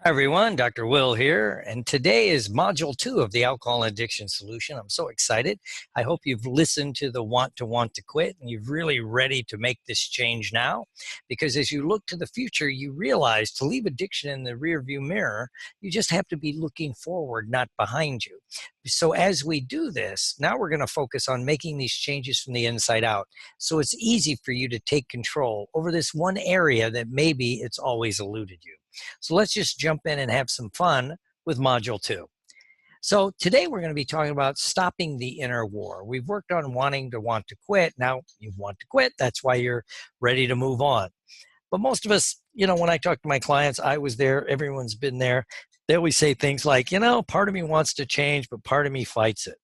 Hi everyone, Dr. Will here, and today is module 2 of the alcohol addiction solution. I'm so excited. I hope you've listened to the want to quit and you're really ready to make this change now, because as you look to the future, you realize to leave addiction in the rearview mirror, you just have to be looking forward, not behind you. So as we do this, now we're going to focus on making these changes from the inside out. So it's easy for you to take control over this one area that maybe it's always eluded you. So let's just jump in and have some fun with module 2. So today we're going to be talking about stopping the inner war. We've worked on want to quit. Now you want to quit. That's why you're ready to move on. But most of us, when I talk to my clients, I was there, everyone's been there. They always say things like, part of me wants to change, but part of me fights it.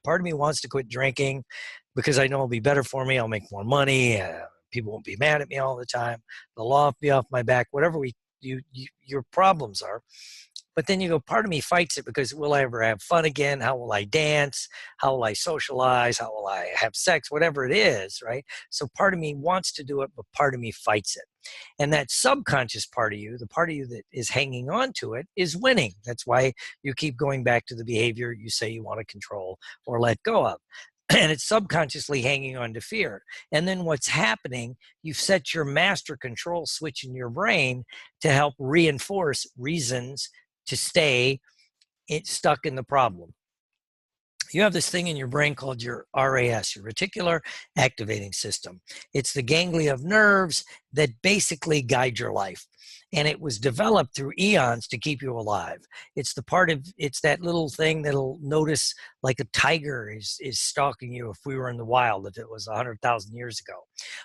Part of me wants to quit drinking because I know it'll be better for me. I'll make more money. People won't be mad at me all the time. The law will be off my back, whatever your problems are. But then you go, part of me fights it because will I ever have fun again? How will I dance? How will I socialize? How will I have sex? Whatever it is, right? So part of me wants to do it, but part of me fights it. And that subconscious part of you, the part of you that is hanging on to it, is winning. That's why you keep going back to the behavior you say you want to control or let go of. And it's subconsciously hanging on to fear. And then what's happening, you've set your master control switch in your brain to help reinforce reasons to stay stuck in the problem. You have this thing in your brain called your RAS, your reticular activating system. It's the ganglia of nerves that basically guide your life. And it was developed through eons to keep you alive. It's that little thing that'll notice like a tiger is stalking you if we were in the wild, if it was 100,000 years ago.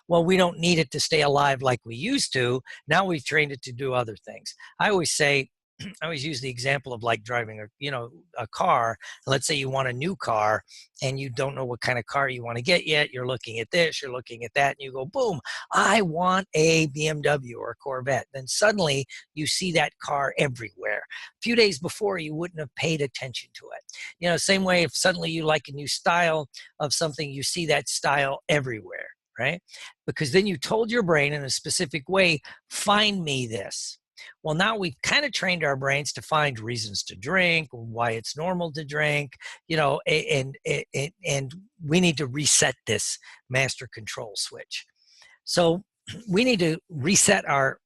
Well, we don't need it to stay alive like we used to. Now we've trained it to do other things. I always use the example of like driving a car. Let's say you want a new car and you don't know what kind of car you want to get yet. You're looking at this, you're looking at that, and you go, boom, I want a BMW or a Corvette. Then suddenly you see that car everywhere. A few days before, you wouldn't have paid attention to it. Same way if suddenly you like a new style of something, you see that style everywhere, right? Because then you told your brain in a specific way, find me this. Well, now we've kind of trained our brains to find reasons to drink, why it's normal to drink, and we need to reset this master control switch. So we need to reset our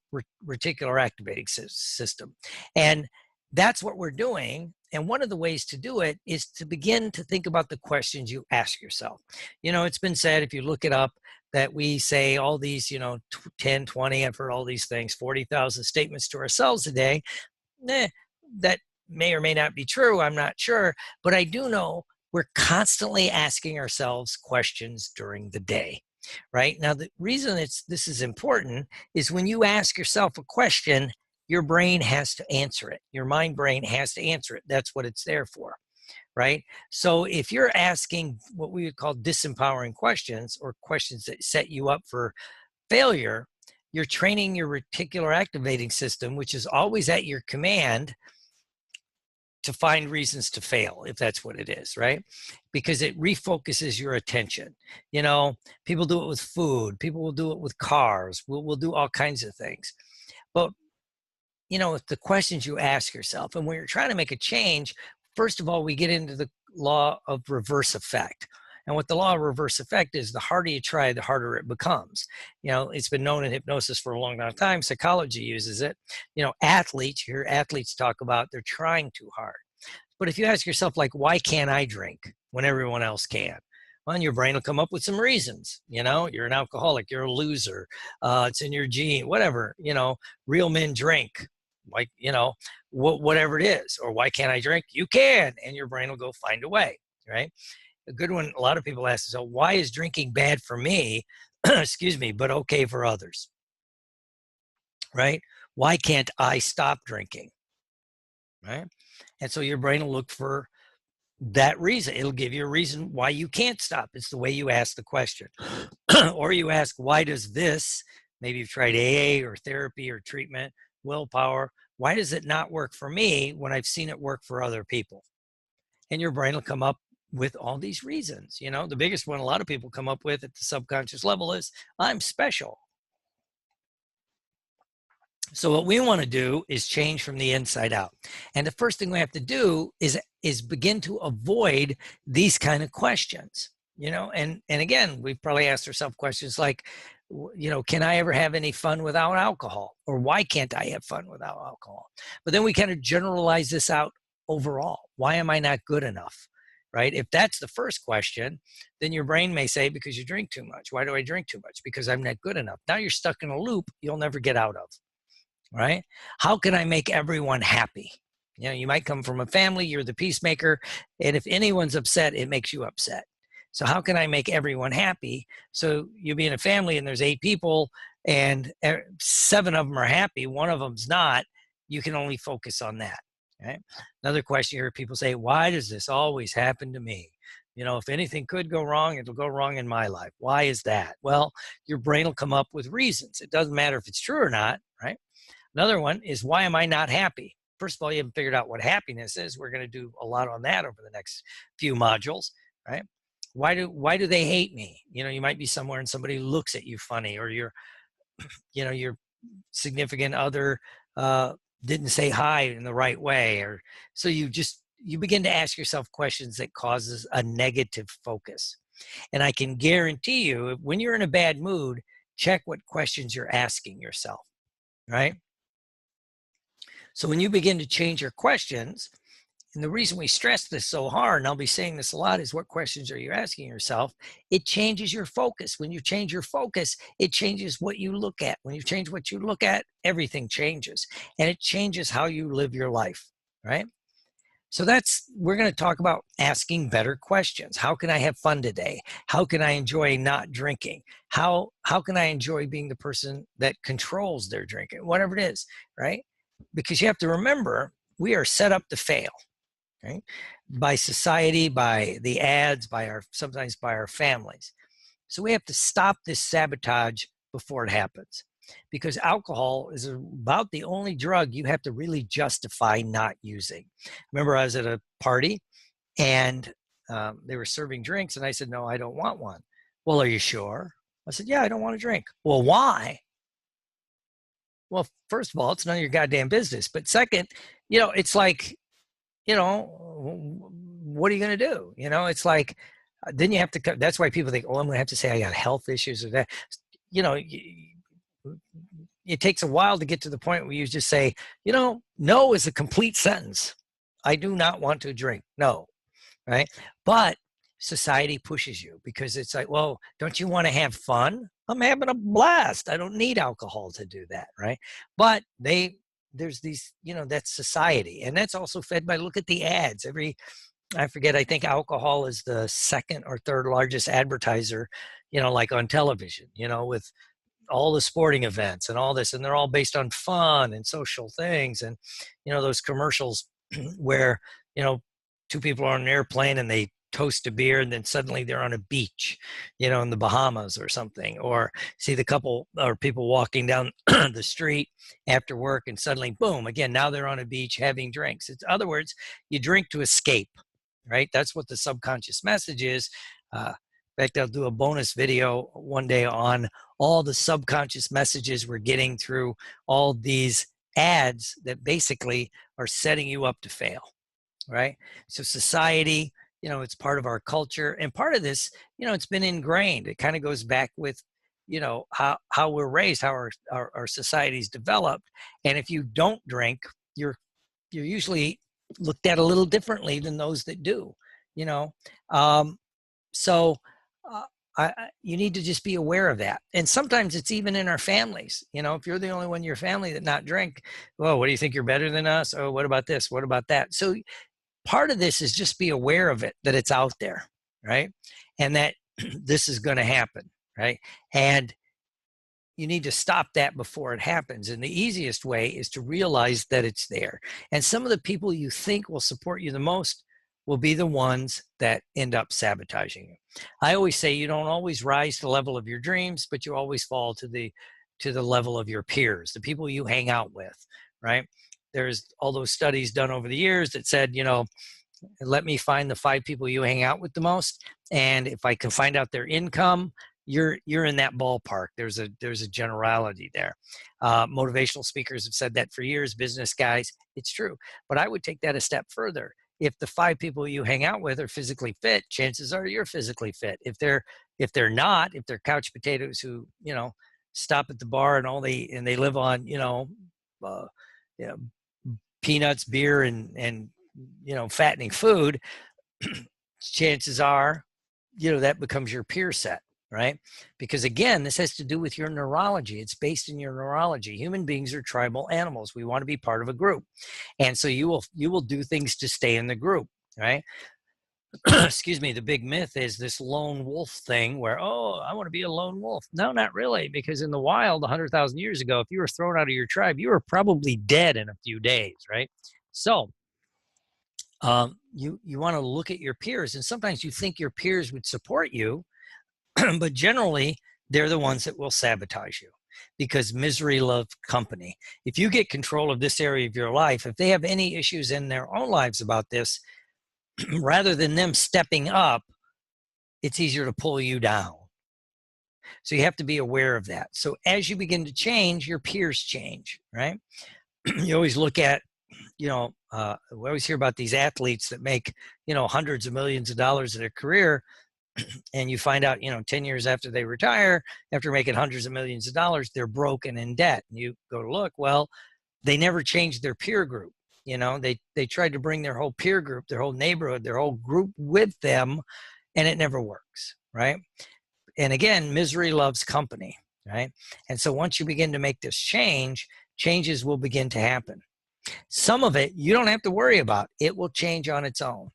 reticular activating system. And that's what we're doing. And one of the ways to do it is to begin to think about the questions you ask yourself. It's been said, if you look it up, that we say all these, 10, 20, I've heard all these things, 40,000 statements to ourselves a day. That may or may not be true. I'm not sure. But I do know we're constantly asking ourselves questions during the day, right? Now, the reason this is important is when you ask yourself a question, your brain has to answer it. Your mind brain has to answer it. That's what it's there for. Right? So if you're asking what we would call disempowering questions or questions that set you up for failure, you're training your reticular activating system, which is always at your command, to find reasons to fail, if that's what it is, right? Because it refocuses your attention. People do it with food. People will do it with cars. We'll do all kinds of things. But, it's the questions you ask yourself. And when you're trying to make a change, first of all, we get into the law of reverse effect. And what the law of reverse effect is, the harder you try, the harder it becomes. It's been known in hypnosis for a long time. Psychology uses it. Athletes, you hear athletes talk about they're trying too hard. But if you ask yourself, like, why can't I drink when everyone else can? Well, your brain will come up with some reasons. You're an alcoholic, you're a loser, it's in your gene, whatever. Real men drink. Like, whatever it is. Or why can't I drink? You can. And your brain will go find a way, right? A good one, a lot of people ask, so why is drinking bad for me, excuse me, but okay for others, right? Why can't I stop drinking, right? And so your brain will look for that reason. It'll give you a reason why you can't stop. It's the way you ask the question. Or you ask, why does this, maybe you've tried AA or therapy or treatment, willpower, why does it not work for me when I've seen it work for other people? And your brain will come up with all these reasons. The biggest one a lot of people come up with at the subconscious level is, I'm special. So what we want to do is change from the inside out. And the first thing we have to do is begin to avoid these kind of questions. And again, we've probably asked ourselves questions like, can I ever have any fun without alcohol? Or why can't I have fun without alcohol? But then we kind of generalize this out overall. Why am I not good enough? Right? If that's the first question, then your brain may say, because you drink too much. Why do I drink too much? Because I'm not good enough. Now you're stuck in a loop you'll never get out of. Right? How can I make everyone happy? You might come from a family, you're the peacemaker, and if anyone's upset, it makes you upset. So how can I make everyone happy? So you be in a family and there's 8 people and 7 of them are happy, 1 of them's not. You can only focus on that. Right? Another question you hear people say, why does this always happen to me? If anything could go wrong, it'll go wrong in my life. Why is that? Well, your brain will come up with reasons. It doesn't matter if it's true or not, right? Another one is, why am I not happy? First of all, you haven't figured out what happiness is. We're going to do a lot on that over the next few modules, right? Why do they hate me? You might be somewhere and somebody looks at you funny, or your significant other didn't say hi in the right way, or so you begin to ask yourself questions that causes a negative focus. And I can guarantee you, when you're in a bad mood, check what questions you're asking yourself, right? So when you begin to change your questions, and the reason we stress this so hard, and I'll be saying this a lot, is what questions are you asking yourself? It changes your focus. When you change your focus, it changes what you look at. When you change what you look at, everything changes. And it changes how you live your life, right? So we're going to talk about asking better questions. How can I have fun today? How can I enjoy not drinking? How can I enjoy being the person that controls their drinking? Whatever it is, right? Because you have to remember, we are set up to fail, right? By society, by the ads, sometimes by our families. So we have to stop this sabotage before it happens, because alcohol is about the only drug you have to really justify not using. Remember, I was at a party and they were serving drinks, and I said, no, I don't want one. Well, are you sure? I said, yeah, I don't want to drink. Well, why? Well, first of all, it's none of your goddamn business. But second, it's like, what are you going to do? It's like, then you have to, that's why people think, oh, I'm going to have to say I got health issues or that. It takes a while to get to the point where you just say, no is a complete sentence. I do not want to drink. No. Right. But society pushes you, because it's like, well, don't you want to have fun? I'm having a blast. I don't need alcohol to do that, right? But there's these, that's society. And that's also fed by, look at the ads. I think alcohol is the 2nd or 3rd largest advertiser, like on television, with all the sporting events and all this, and they're all based on fun and social things. And, those commercials where, 2 people are on an airplane and they toast a beer, and then suddenly they're on a beach, in the Bahamas or something, or see the couple or people walking down the street after work, and suddenly, boom, again, now they're on a beach having drinks. In other words, you drink to escape, right? That's what the subconscious message is. In fact, I'll do a bonus video one day on all the subconscious messages we're getting through all these ads that basically are setting you up to fail, right? So society, it's part of our culture, and part of this, it's been ingrained. It kind of goes back with, how we're raised, how our society's developed. And if you don't drink, you're usually looked at a little differently than those that do, so you need to just be aware of that. And sometimes it's even in our families. If you're the only one in your family that not drink, well, what do you think, you're better than us? Oh, what about this? What about that? So part of this is just be aware of it, that it's out there, right? And that this is going to happen, right? And you need to stop that before it happens. And the easiest way is to realize that it's there. And some of the people you think will support you the most will be the ones that end up sabotaging you. I always say you don't always rise to the level of your dreams, but you always fall to the level of your peers, the people you hang out with, right? There's all those studies done over the years that said, let me find the 5 people you hang out with the most. And if I can find out their income, you're in that ballpark. There's a generality there. Motivational speakers have said that for years, business guys, it's true. But I would take that a step further. If the 5 people you hang out with are physically fit, chances are you're physically fit. If they're not, if they're couch potatoes who, stop at the bar and they live on, uh, you know, peanuts, beer, and fattening food, chances are, that becomes your peer set, right? Because again, this has to do with your neurology. It's based in your neurology. Human beings are tribal animals. We want to be part of a group. And so you will do things to stay in the group, right? Excuse me, the big myth is this lone wolf thing where, I want to be a lone wolf. No, not really, because in the wild 100,000 years ago, if you were thrown out of your tribe, you were probably dead in a few days, right? So you want to look at your peers, and sometimes you think your peers would support you, but generally they're the ones that will sabotage you, because misery loves company. If you get control of this area of your life, if they have any issues in their own lives about this, rather than them stepping up, it's easier to pull you down. So you have to be aware of that. So as you begin to change, your peers change, right? You always look at, we always hear about these athletes that make, hundreds of millions of dollars in their career. And you find out, 10 years after they retire, after making hundreds of millions of dollars, they're broke and in debt. And you go to look, well, they never changed their peer group. They tried to bring their whole peer group, their whole neighborhood, their whole group with them, and it never works, right? And again, misery loves company, right? And so once you begin to make this change, changes will begin to happen. Some of it you don't have to worry about. It will change on its own.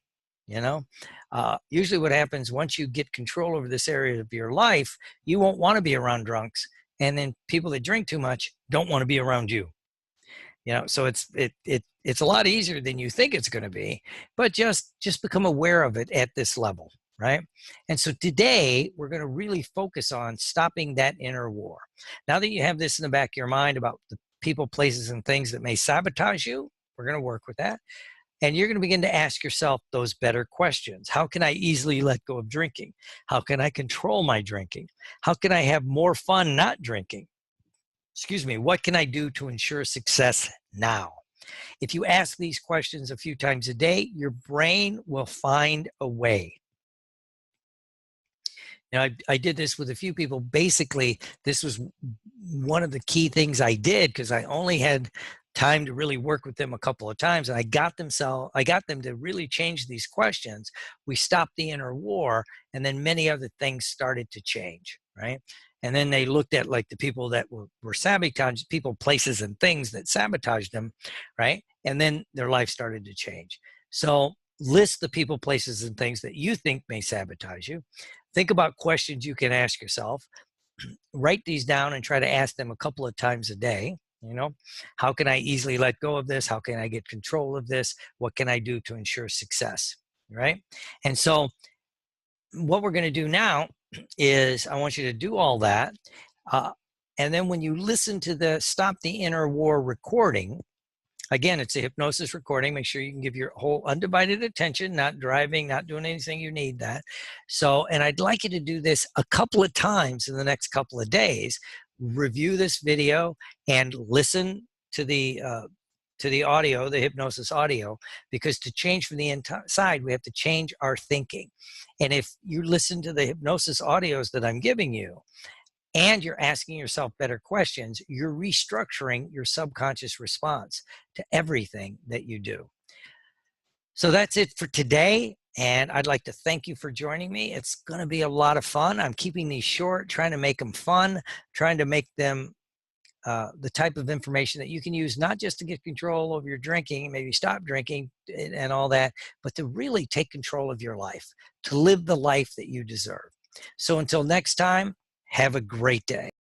Usually what happens once you get control over this area of your life, you won't want to be around drunks. And then people that drink too much don't want to be around you. So it's a lot easier than you think it's going to be, but just become aware of it at this level, right? And so today we're going to really focus on stopping that inner war. Now that you have this in the back of your mind about the people, places, and things that may sabotage you, we're going to work with that. And you're going to begin to ask yourself those better questions. How can I easily let go of drinking? How can I control my drinking? How can I have more fun not drinking? Excuse me, what can I do to ensure success now? If you ask these questions a few times a day, your brain will find a way. I did this with a few people. Basically, this was one of the key things I did because I only had time to really work with them a couple of times, and I got them to really change these questions. We stopped the inner war, and then many other things started to change, right? And then they looked at like the people that were sabotaged, people, places, and things that sabotaged them, right? And then their life started to change. So list the people, places, and things that you think may sabotage you. Think about questions you can ask yourself. Write these down and try to ask them a couple of times a day. How can I easily let go of this? How can I get control of this? What can I do to ensure success, right? And so what we're going to do now is I want you to do all that. And then when you listen to the Stop the Inner War recording, again, it's a hypnosis recording. Make sure you can give your whole undivided attention, not driving, not doing anything you need that. So, and I'd like you to do this a couple of times in the next couple of days. Review this video and listen to the audio, the hypnosis audio, because to change from the inside, we have to change our thinking. And if you listen to the hypnosis audios that I'm giving you, and you're asking yourself better questions, you're restructuring your subconscious response to everything that you do. So that's it for today. And I'd like to thank you for joining me. It's going to be a lot of fun. I'm keeping these short, trying to make them fun, trying to make them the type of information that you can use, not just to get control over your drinking, maybe stop drinking and all that, but to really take control of your life, to live the life that you deserve. So until next time, have a great day.